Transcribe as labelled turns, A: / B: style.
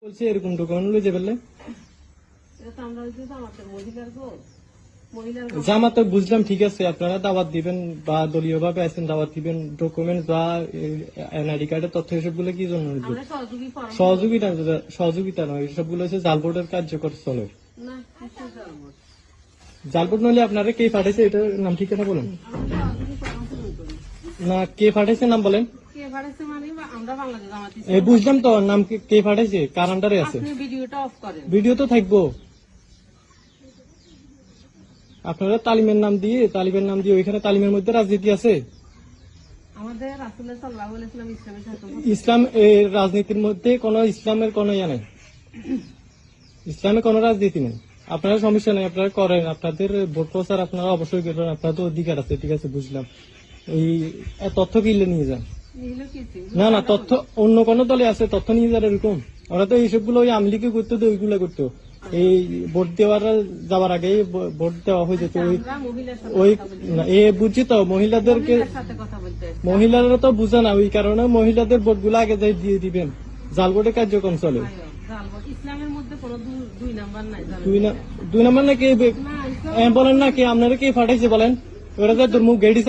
A: বলছে এরকম ডকুমেন্ট লয়ে যাবে জামাত বুঝলাম, ঠিক আছে, আপনারা দাওয়াত দিবেন বা দলীয় ভাবে আছেন, দাওয়াত দিবেন, ডকুমেন্ট বা এনআইডি কার্ডের তথ্য এসবগুলো কি জন্য সহযোগিতা নয়, এসবগুলো হচ্ছে জালবোর্ডের কার্যকর চলে। জালবোর্ড নইলে আপনারা কে পাঠাইছে এটার নাম ঠিকানা বলেন না, কে পাঠাইছে নাম বলেন। বুঝলাম তো, নাম কে পাঠাইছে, কার আন্ডারে আছে, ভিডিও তো থাকবো। আপনারা তালিমের নাম দিয়ে ওইখানে তালিমের মধ্যে রাজনীতি আছে। ইসলাম রাজনীতির মধ্যে কোন ইসলামের কোন ইয়া নেই, ইসলামে কোন রাজনীতি নেই। আপনারা সমস্যা নেই, আপনারা করেন, আপনাদের ভোট প্রচার আপনারা অবশ্যই করবেন, আপনাদের অধিকার আছে, ঠিক আছে বুঝলাম। এই তথ্য কিনলে নিয়ে যান, না তথ্য অন্য কোন দলে আছে, তথ্য নিয়ে যান এরকম। ওরা তো এইসবগুলো ওই আওয়ামী লীগে করতো, তো ওইগুলো করতো। এই ভোট যাওয়ার আগে ভোট দেওয়া হয়ে যেত ওই বুঝছি তো, মহিলারা তো বুঝে না, ওই কারণে মহিলাদের ভোট গুলো আগে যাই দিয়ে দিবেন। জাল ভোটে কার্যক্রম চলে, দুই নাম্বার না কে বলেন না, কে আপনারা কে ফাটাইছে বলেন, ওরা তো দুর্মুখ গেড়ি